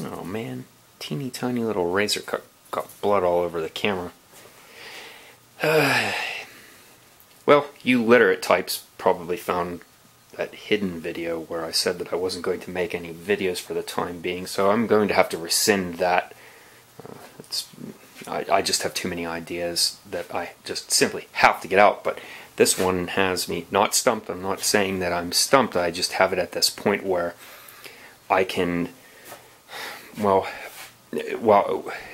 Oh man, teeny tiny little razor cut got blood all over the camera. Well, you literate types probably found that hidden video where I said that I wasn't going to make any videos for the time being, so I'm going to have to rescind that. I just have too many ideas that I just simply have to get out, but this one has me not stumped. I'm not saying that I'm stumped, I just have it at this point where I can, well,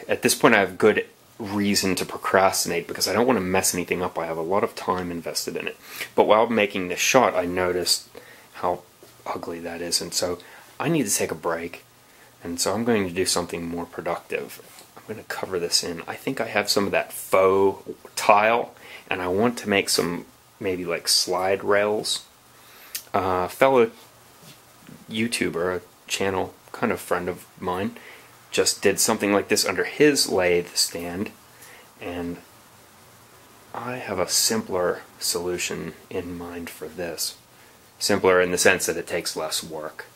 at this point I have good reason to procrastinate because I don't want to mess anything up. I have a lot of time invested in it. But while making this shot, I noticed how ugly that is, and so I need to take a break, and so I'm going to do something more productive. I'm going to cover this in. I think I have some of that faux tile, and I want to make some maybe like slide rails. Fellow YouTuber, a channel kind of friend of mine, just did something like this under his lathe stand, and I have a simpler solution in mind for this. Simpler in the sense that it takes less work.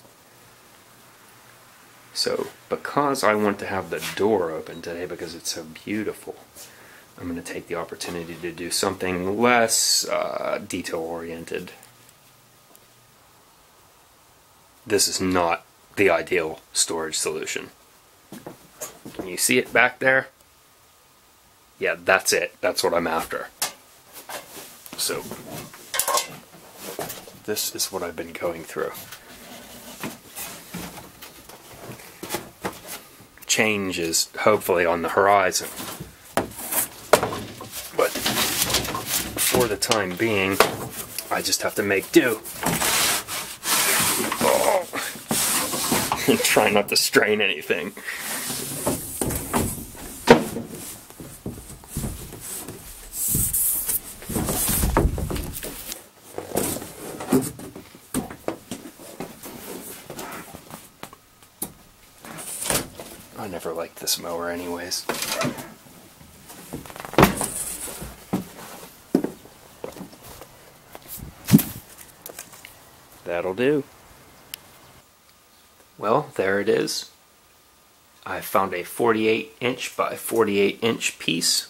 So, because I want to have the door open today because it's so beautiful, I'm going to take the opportunity to do something less detail-oriented. This is not the ideal storage solution. Can you see it back there? Yeah, that's it. That's what I'm after. So, this is what I've been going through. Change is hopefully on the horizon. But for the time being, I just have to make do. Oh. And try not to strain anything. I never liked this mower anyways. That'll do. Well, there it is. I found a 48-inch by 48-inch piece.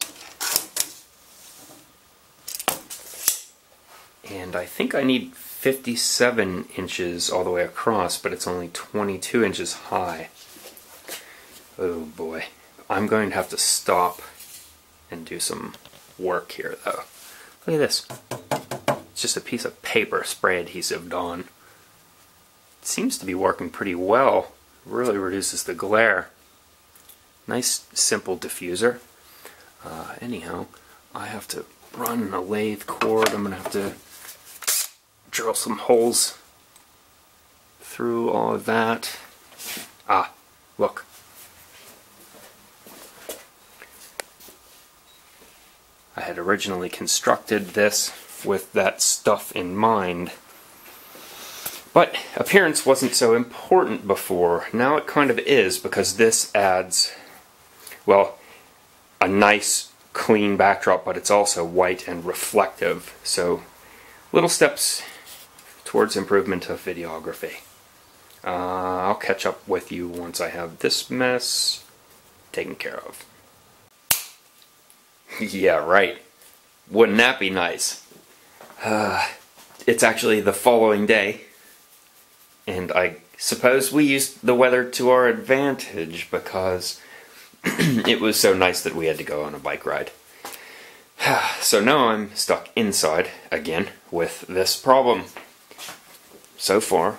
And I think I need 57 inches all the way across, but it's only 22 inches high. Oh boy. I'm going to have to stop and do some work here though. Look at this. It's just a piece of paper spray adhesived on. It seems to be working pretty well. It really reduces the glare. Nice simple diffuser. Anyhow, I have to run a lathe cord. I'm going to have to drill some holes through all of that. Ah, look. I had originally constructed this with that stuff in mind. But appearance wasn't so important before. Now it kind of is, because this adds, well, a nice clean backdrop, but it's also white and reflective. So little steps towards improvement of videography. I'll catch up with you once I have this mess taken care of. Yeah, right. Wouldn't that be nice? It's actually the following day, and I suppose we used the weather to our advantage because it was so nice that we had to go on a bike ride. So now I'm stuck inside again with this problem. So far,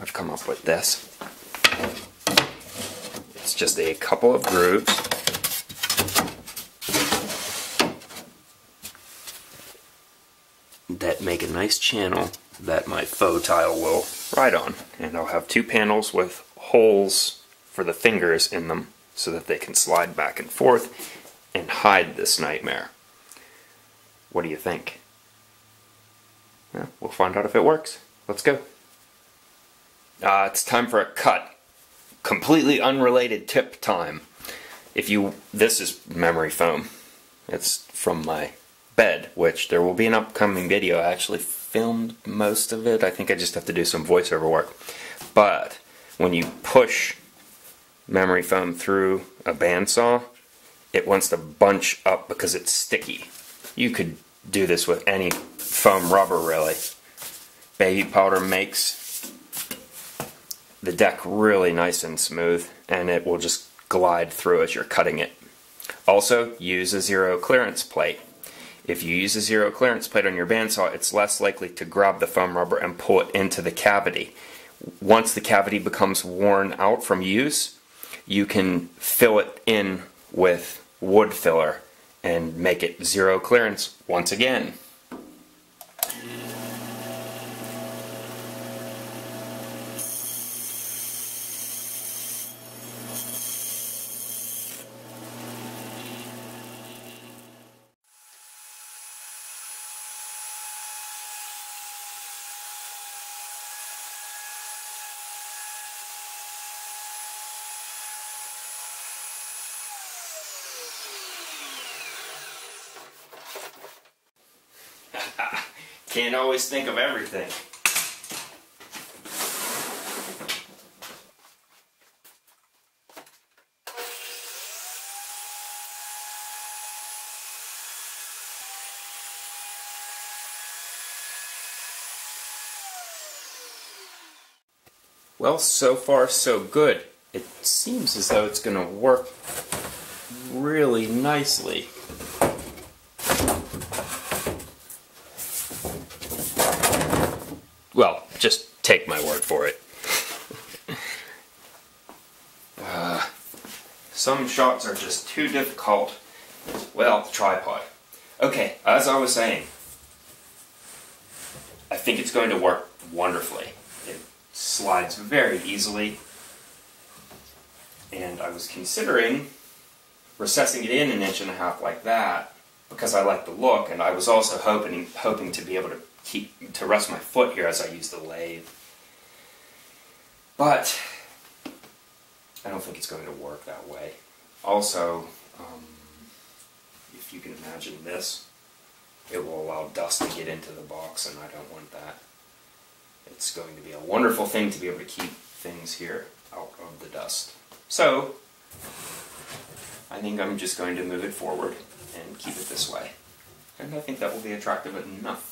I've come up with this. It's just a couple of grooves. That make a nice channel that my faux tile will ride on. And I'll have two panels with holes for the fingers in them so that they can slide back and forth and hide this nightmare. What do you think? Well, we'll find out if it works. Let's go. It's time for a cut. Completely unrelated tip time. This is memory foam. It's from my bed, which there will be an upcoming video. I actually filmed most of it. I think I just have to do some voiceover work. But when you push memory foam through a bandsaw, it wants to bunch up because it's sticky. You could do this with any foam rubber, really. Baby powder makes the deck really nice and smooth, and it will just glide through as you're cutting it. Also, use a zero clearance plate. If you use a zero clearance plate on your bandsaw, it's less likely to grab the foam rubber and pull it into the cavity. Once the cavity becomes worn out from use, you can fill it in with wood filler and make it zero clearance once again. Can't always think of everything. Well, so far so good. It seems as though it's going to work really nicely. Well, just take my word for it. Some shots are just too difficult without the tripod. Okay, as I was saying, I think it's going to work wonderfully. It slides very easily, and I was considering recessing it in 1.5 inches like that because I like the look, and I was also hoping to be able to rest my foot here as I use the lathe. But I don't think it's going to work that way. Also, if you can imagine this, it will allow dust to get into the box, and I don't want that. It's going to be a wonderful thing to be able to keep things here out of the dust. So, I think I'm just going to move it forward and keep it this way. And I think that will be attractive enough.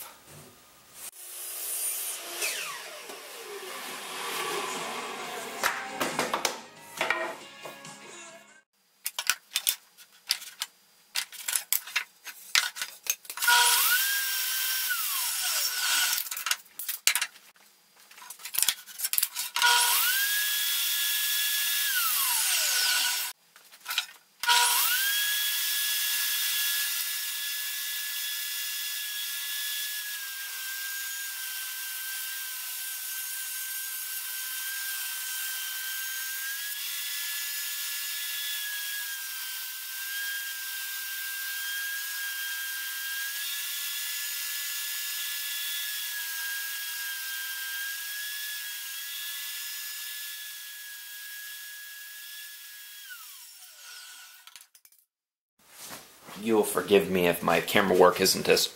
You'll forgive me if my camera work isn't as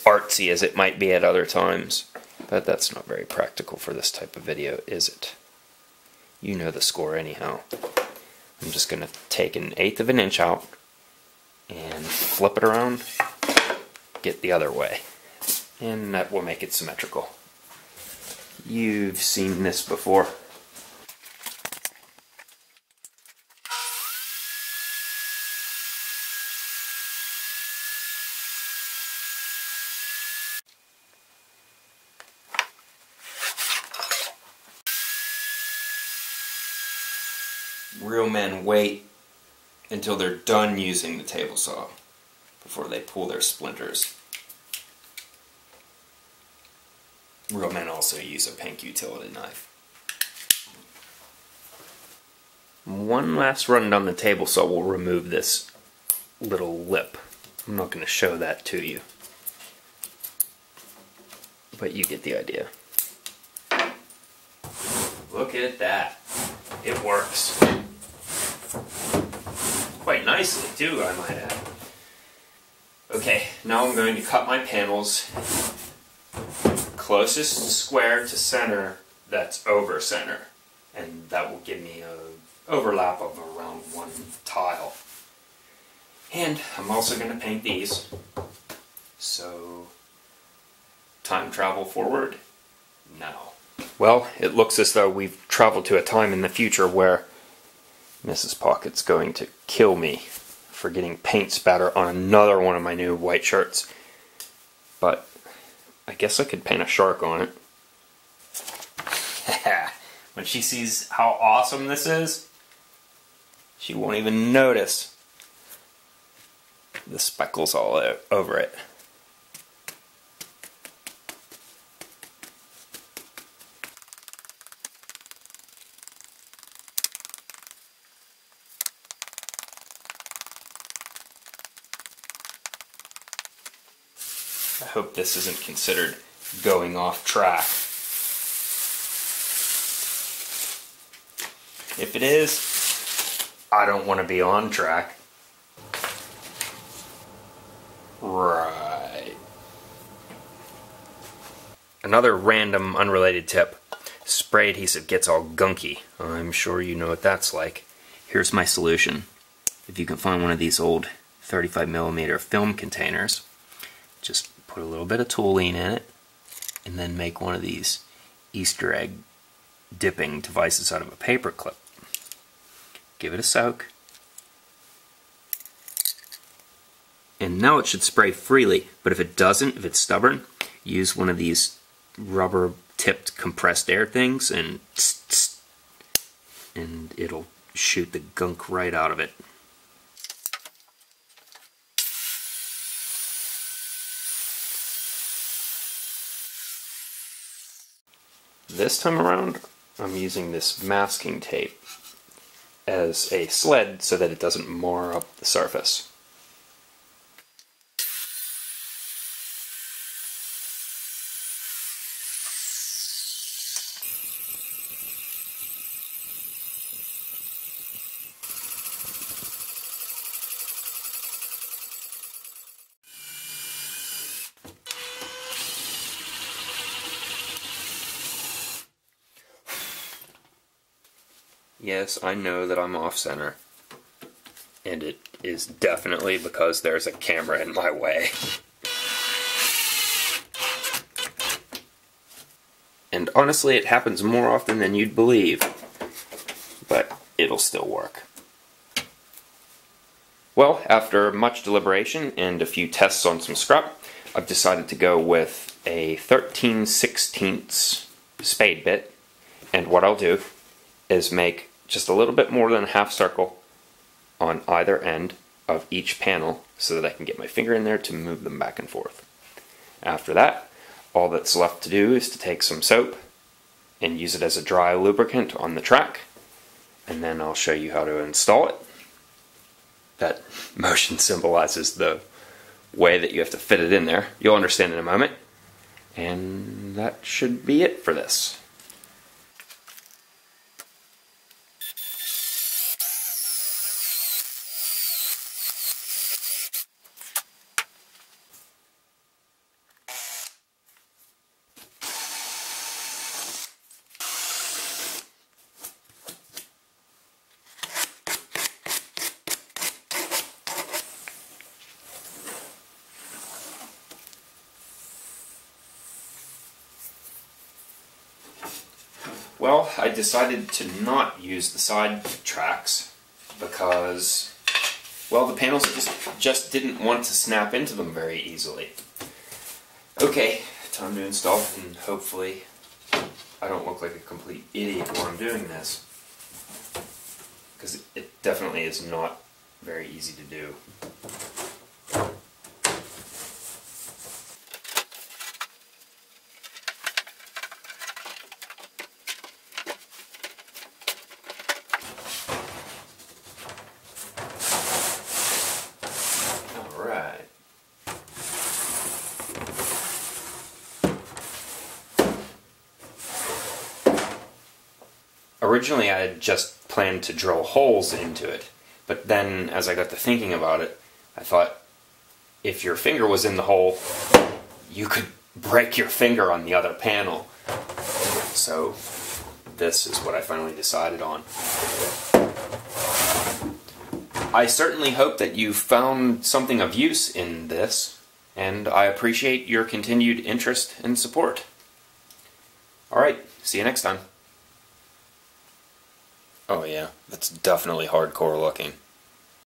artsy as it might be at other times, but that's not very practical for this type of video, is it? You know the score anyhow. I'm just going to take 1/8 inch out and flip it around, get the other way, and that will make it symmetrical. You've seen this before. Real men wait until they're done using the table saw before they pull their splinters. Real men also use a pink utility knife. One last run down the table saw will remove this little lip. I'm not going to show that to you, but you get the idea. Look at that. It works. Quite nicely too, I might add. Okay, now I'm going to cut my panels closest square to center that's over center. and that will give me an overlap of around 1 tile. And I'm also going to paint these, so time travel forward now. Well, it looks as though we've traveled to a time in the future where Mrs. Pocket's going to kill me for getting paint spatter on another one of my new white shirts. But I guess I could paint a shark on it. When she sees how awesome this is, she won't even notice the speckles all over it. I hope this isn't considered going off track. If it is, I don't want to be on track. Right. Another random, unrelated tip. Spray adhesive gets all gunky. I'm sure you know what that's like. Here's my solution. If you can find one of these old 35mm film containers, just put a little bit of toluene in it, and then make one of these Easter egg dipping devices out of a paper clip. Give it a soak, and now it should spray freely, but if it doesn't, if it's stubborn, use one of these rubber tipped compressed air things and it'll shoot the gunk right out of it. This time around, I'm using this masking tape as a sled so that it doesn't mar up the surface. Yes, I know that I'm off-center, and it is definitely because there's a camera in my way. And honestly, it happens more often than you'd believe, but it'll still work. Well, after much deliberation and a few tests on some scrap, I've decided to go with a 13/16 spade bit, and what I'll do is make just a little bit more than a half circle on either end of each panel so that I can get my finger in there to move them back and forth. After that, all that's left to do is to take some soap and use it as a dry lubricant on the track, and then I'll show you how to install it. That motion symbolizes the way that you have to fit it in there. You'll understand in a moment. And that should be it for this. Well, I decided to not use the side tracks because, well, the panels just didn't want to snap into them very easily. Okay, time to install, and hopefully I don't look like a complete idiot while I'm doing this, because it definitely is not very easy to do. Originally I had just planned to drill holes into it, but then as I got to thinking about it, I thought if your finger was in the hole, you could break your finger on the other panel. So this is what I finally decided on. I certainly hope that you found something of use in this, and I appreciate your continued interest and support. Alright, see you next time. Oh yeah, that's definitely hardcore looking.